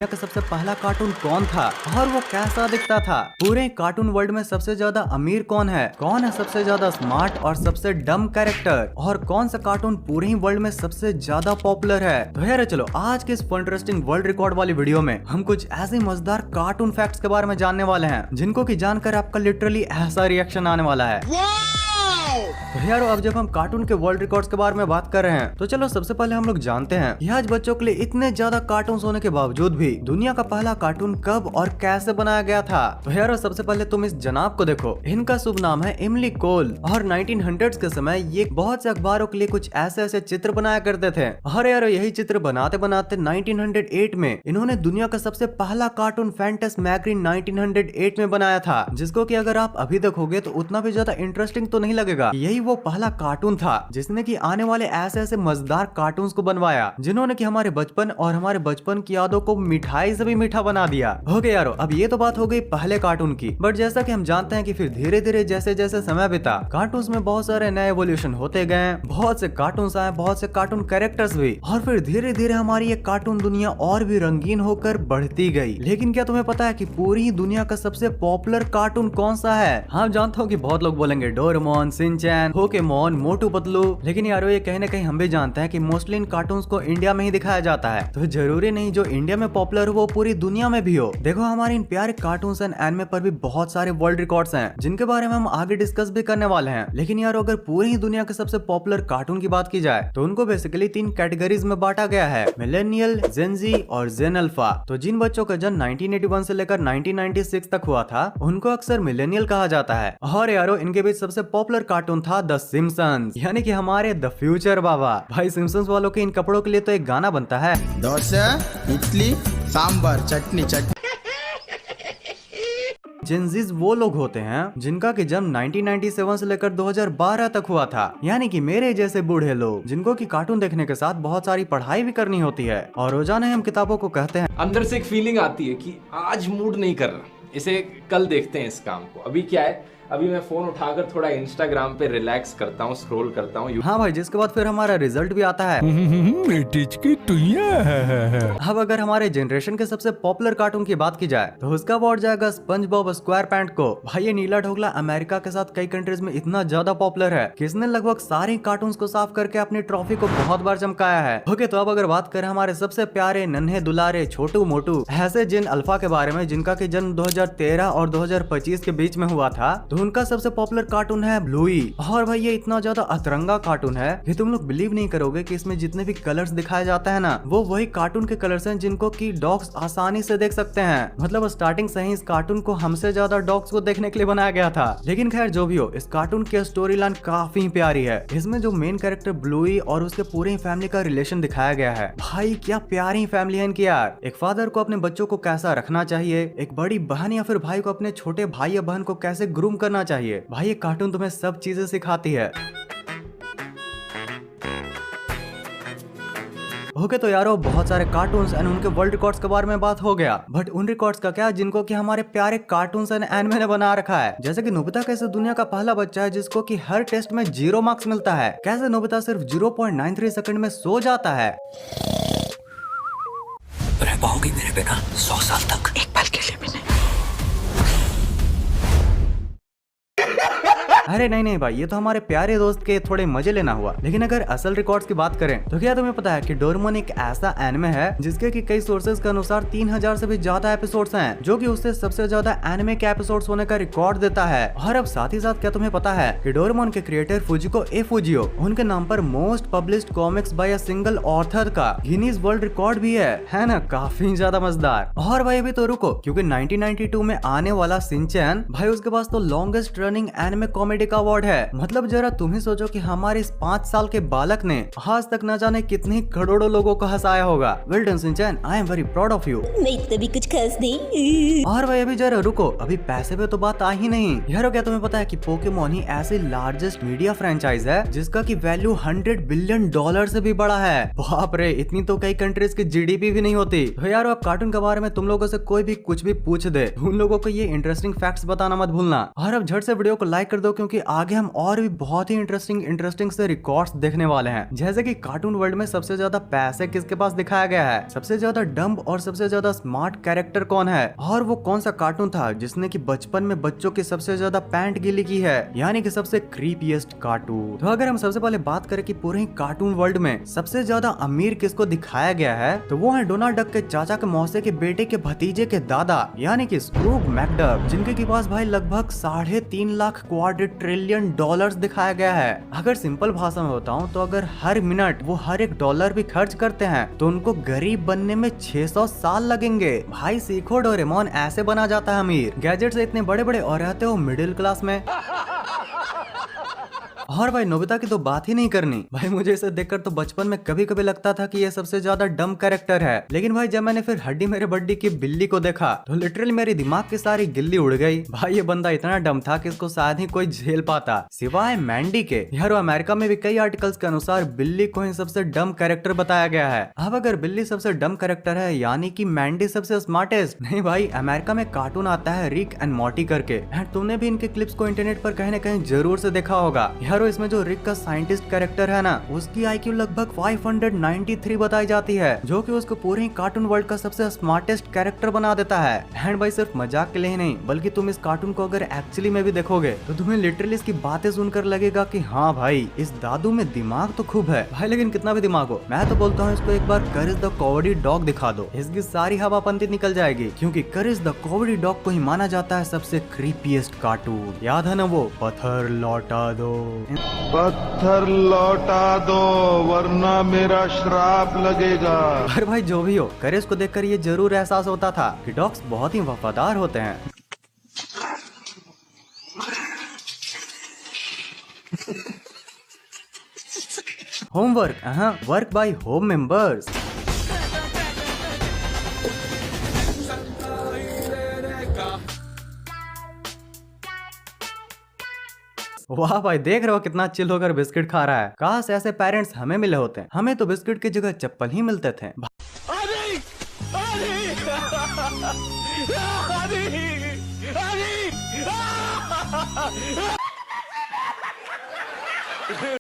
दुनिया का सबसे पहला कार्टून कौन था और वो कैसा दिखता था। पूरे कार्टून वर्ल्ड में सबसे ज्यादा अमीर कौन है सबसे ज्यादा स्मार्ट और सबसे डम कैरेक्टर, और कौन सा कार्टून पूरे ही वर्ल्ड में सबसे ज्यादा पॉपुलर है। तो यार चलो आज के इस इंटरेस्टिंग वर्ल्ड रिकॉर्ड वाली वीडियो में हम कुछ ऐसे मजेदार कार्टून फैक्ट्स के बारे में जानने वाले हैं जिनको की जानकर आपका लिटरली ऐसा रिएक्शन आने वाला है। तो यार अब जब हम कार्टून के वर्ल्ड रिकॉर्ड्स के बारे में बात कर रहे हैं तो चलो सबसे पहले हम लोग जानते हैं कि आज बच्चों के लिए इतने ज्यादा कार्टून होने के बावजूद भी दुनिया का पहला कार्टून कब और कैसे बनाया गया था। तो यार सबसे पहले तुम इस जनाब को देखो, इनका शुभ नाम है इमली कोल और 1900s के समय ये बहुत से अखबारों के लिए कुछ ऐसे ऐसे चित्र बनाया करते थे। और यार यही चित्र बनाते बनाते 1908 में इन्होंने दुनिया का सबसे पहला कार्टून फैंटास्मैगोरी 1908 में बनाया था, जिसको कि अगर आप अभी देखोगे तो उतना भी ज्यादा इंटरेस्टिंग तो नहीं लगेगा। यही वो पहला कार्टून था जिसने कि आने वाले ऐसे ऐसे मजेदार कार्टून्स को बनवाया जिन्होंने कि हमारे बचपन और हमारे बचपन की यादों को मिठाई से भी मीठा बना दिया। ओके यारो, अब ये तो बात हो गई पहले कार्टून की, बट जैसा कि हम जानते हैं कि फिर धीरे धीरे जैसे जैसे समय बीता कार्टून्स में बहुत सारे नए एवोल्यूशन होते गए, बहुत से कार्टून्स आए, बहुत से कार्टून कैरेक्टर्स भी, और फिर धीरे धीरे हमारी ये कार्टून दुनिया और भी रंगीन होकर बढ़ती गई। लेकिन क्या तुम्हें पता है कि पूरी दुनिया का सबसे पॉपुलर कार्टून कौन सा है? हाँ जानता हूँ कि बहुत लोग बोलेंगे Doraemon, Shinchan, Pokemon, Motu Patlu, लेकिन यारो ये कहीं ना कहीं हम भी जानते हैं कि मोस्टली इन कार्टून्स को इंडिया में ही दिखाया जाता है, तो जरूरी नहीं जो इंडिया में पॉपुलर हो वो पूरी दुनिया में भी हो। देखो हमारे इन प्यारे कार्टून्स एंड एनिमे पर भी बहुत सारे वर्ल्ड रिकॉर्ड्स हैं जिनके बारे में हम आगे डिस्कस भी करने वाले हैं। लेकिन यारो अगर पूरी दुनिया के सबसे पॉपुलर कार्टून की बात की जाए तो उनको बेसिकली 3 कैटेगरीज में बांटा गया है, मिलेनियल, जेन जी और जेन अल्फा। तो जिन बच्चों का जन्म 1981 से लेकर 1996 तक हुआ था उनको अक्सर मिलेनियल कहा जाता है। और यारो इनके बीच सबसे पॉपुलर कार्टून था द सिम्पसंस, यानी कि हमारे द फ्यूचर बाबा। भाई सिम्पसंस वालों के इन कपड़ों के लिए तो एक गाना बनता है, डोसा, इडली, सांबर, चटनी चटनी। जेनजीज वो लोग होते हैं जिनका कि जन्म 1997 से लेकर 2012 तक हुआ था, यानी कि मेरे जैसे बूढ़े लोग जिनको कि कार्टून देखने के साथ बहुत सारी पढ़ाई भी करनी होती है और रोजाना हम किताबों को कहते हैं। अंदर से एक फीलिंग आती है कि आज मूड नहीं कर रहा, इसे कल देखते हैं इस काम को। अभी क्या है, अभी मैं फोन उठाकर थोड़ा इंस्टाग्राम पे रिलैक्स करता हूँ, स्क्रॉल करता हूँ। हाँ भाई, जिसके बाद फिर हमारा रिजल्ट भी आता है। अब अगर हमारे जनरेशन के सबसे पॉपुलर कार्टून की बात की जाए तो उसका अवार्ड जाएगा स्पंज बॉब स्क्वायर पैंट को। भाई ये नीला ढोकला अमेरिका के साथ कई कंट्रीज में इतना ज्यादा पॉपुलर है कि इसने लगभग सारे कार्टून को साफ करके अपनी ट्रॉफी को बहुत बार चमकाया है। ओके, तो अब अगर बात करें हमारे सबसे प्यारे नन्हे दुलारे छोटू मोटू ऐसे जिन अल्फा के बारे में जिनका की जन्म 2013 और 2025 के बीच में हुआ था, तो उनका सबसे पॉपुलर कार्टून है ब्लूई। और भाई ये इतना ज्यादा अतरंगा कार्टून है कि तुम लोग बिलीव नहीं करोगे कि इसमें जितने भी कलर्स दिखाए जाते हैं ना वो वही कार्टून के कलर्स हैं जिनको कि डॉग्स आसानी से देख सकते हैं। मतलब स्टार्टिंग से ही इस कार्टून को हमसे ज्यादा डॉग्स को देखने के लिए बनाया गया था। लेकिन खैर जो भी हो, इस कार्टून की स्टोरी लाइन काफी प्यारी है। इसमें जो मेन कैरेक्टर ब्लूई और उसके पूरे फैमिली का रिलेशन दिखाया गया है, भाई क्या प्यारी फैमिली है इनकी यार। एक फादर को अपने बच्चों को कैसा रखना चाहिए, एक बड़ी बहन या फिर भाई को अपने छोटे भाई या बहन को कैसे ग्रूम करना चाहिए, भाई ये कार्टून तुम्हें सब चीजें सिखाती है। ओके, तो यारो बहुत सारे कार्टून्स एंड उनके वर्ल्ड रिकॉर्ड्स के बारे में बात हो गया, बट उन रिकॉर्ड्स का क्या जिनको कि हमारे प्यारे कार्टून्स एंड एनिमे ने बना रखा है। जैसे कि नोबिता कैसे दुनिया का पहला बच्चा है जिसको कि हर टेस्ट में 0 मार्क्स मिलता है, कैसे नोबिता सिर्फ 0.93 सेकंड में सो जाता है। रह पाओगे मेरे बिना 100 साल तक? एक पल के लिए भी नहीं। अरे नहीं भाई, ये तो हमारे प्यारे दोस्त के थोड़े मजे लेना हुआ। लेकिन अगर असल रिकॉर्ड्स की बात करें तो क्या तुम्हें पता है कि डोरेमोन एक ऐसा एनिमे है जिसके कि कई सोर्सेज के अनुसार 3000 से भी ज्यादा एपिसोड्स हैं, जो कि उससे सबसे ज्यादा एनिमे के एपिसोड्स होने का रिकॉर्ड देता है। और अब साथ ही साथ क्या तुम्हें पता है कि डोरेमोन के क्रिएटर फुजिको ए फुजियो, उनके नाम पर most published comics bye a single author का गिनीज वर्ल्ड रिकॉर्ड भी है ना? काफी ज्यादा मजेदार। और भाई अभी तो रुको, क्योंकि 1992 में आने वाला शिनचैन, भाई उसके पास तो लॉन्गेस्ट रनिंग एनिमे कॉमेडी का अवार्ड है। मतलब जरा तुम ही सोचो कि हमारे इस 5 साल के बालक ने आज तक न जाने कितने करोड़ों लोगों को हंसाया होगा। Well done Shinchan, I am very proud of you. नहीं तो भी कुछ खास नहीं। और भाई अभी जरा रुको, अभी पैसे पे तो बात आ ही नहीं। यारो क्या तुम्हें पता है कि पोकेमोन ही ऐसी लार्जेस्ट मीडिया फ्रेंचाइज है जिसका की वैल्यू $100 बिलियन से भी बड़ा है। बाप रे, इतनी तो कई कंट्रीज की जीडीपी भी नहीं होती। तो यारो अब कार्टून के बारे में तुम लोगों से कोई भी कुछ भी पूछ दे, उन लोगों को ये इंटरेस्टिंग फैक्ट्स बताना मत भूलना। और अब झट से वीडियो को लाइक कर दो क्योंकि क्योंकि आगे हम और भी बहुत ही इंटरेस्टिंग से रिकॉर्ड्स देखने वाले हैं। जैसे कि कार्टून वर्ल्ड में सबसे ज्यादा पैसे किसके पास दिखाया गया है, सबसे ज्यादा डम्ब और सबसे ज्यादा स्मार्ट कैरेक्टर कौन है, और वो कौन सा कार्टून था जिसने की बचपन में बच्चों की सबसे ज्यादा पैंट गीली की है, यानी कि सबसे क्रीपीएस्ट कार्टून। तो अगर हम सबसे पहले बात करें कि पूरे ही कार्टून वर्ल्ड में सबसे ज्यादा अमीर किसको दिखाया गया है, तो वो है डोनाल्ड डक के चाचा के मौसे के बेटे के भतीजे के दादा, यानी कि स्क्रूज मैकडक, जिनके के पास भाई लगभग 3.5 लाख क्वाड्रिलियन डॉलर्स दिखाया गया है। अगर सिंपल भाषा में बताऊं तो अगर हर मिनट वो हर एक डॉलर भी खर्च करते हैं तो उनको गरीब बनने में 600 साल लगेंगे। भाई सीखो, डोरेमोन ऐसे बना जाता है अमीर। गैजेट से इतने बड़े बड़े और रहते हो मिडिल क्लास में। और भाई नोबिता की तो बात ही नहीं करनी। भाई मुझे इसे देखकर तो बचपन में कभी कभी लगता था कि ये सबसे ज्यादा डम कैरेक्टर है, लेकिन भाई जब मैंने फिर हड्डी मेरे बड्डी की बिल्ली को देखा तो लिटरली मेरी दिमाग की सारी गिल्ली उड़ गई। भाई ये बंदा इतना डम था कि इसको शायद ही कोई झेल पाता, सिवाय मैंडी के। यार अमेरिका में भी कई आर्टिकल्स के अनुसार बिल्ली को ही सबसे डम कैरेक्टर बताया गया है। अब अगर बिल्ली सबसे डम कैरेक्टर है यानी कि मैंडी सबसे स्मार्टेस्ट? नहीं भाई, अमेरिका में कार्टून आता है रिक एंड मॉर्टी करके, एंड तुमने भी इनके क्लिप्स को इंटरनेट पर कहीं न कहीं जरूर से देखा होगा। इसमें जो रिक का साइंटिस्ट कैरेक्टर है ना, उसकी आईक्यू लगभग 593 बताई जाती है, जो कि उसको पूरे ही कार्टून वर्ल्ड का सबसे स्मार्टेस्ट कैरेक्टर बना देता है। एंड भाई सिर्फ मजाक के लिए ही नहीं, बल्कि तुम इस कार्टून को अगर एक्चुअली में भी देखोगे तो तुम्हें लिटरली इसकी बातें सुनकर लगेगा कि हाँ भाई, इस दादू में दिमाग तो खूब है भाई। लेकिन कितना भी दिमाग हो, मैं तो बोलता हूँ इसको एक बार करेज द कॉवर्डी डॉग दिखा दो, इसकी सारी हवापंती निकल जाएगी। क्योंकि करेज द कॉवर्डी डॉग को ही माना जाता है सबसे क्रीपीएस्ट कार्टून। याद है ना वो पत्थर लौटा दो, पत्थर लौटा दो वरना मेरा श्राप लगेगा। पर भाई जो भी हो, करेज को देखकर ये जरूर एहसास होता था कि डॉग्स बहुत ही वफादार होते हैं। Homework, work by home members. वाह भाई, देख रहे हो कितना चिल होकर बिस्किट खा रहा है। काश ऐसे पेरेंट्स हमें मिले होते हैं, हमें तो बिस्किट की जगह चप्पल ही मिलते थे।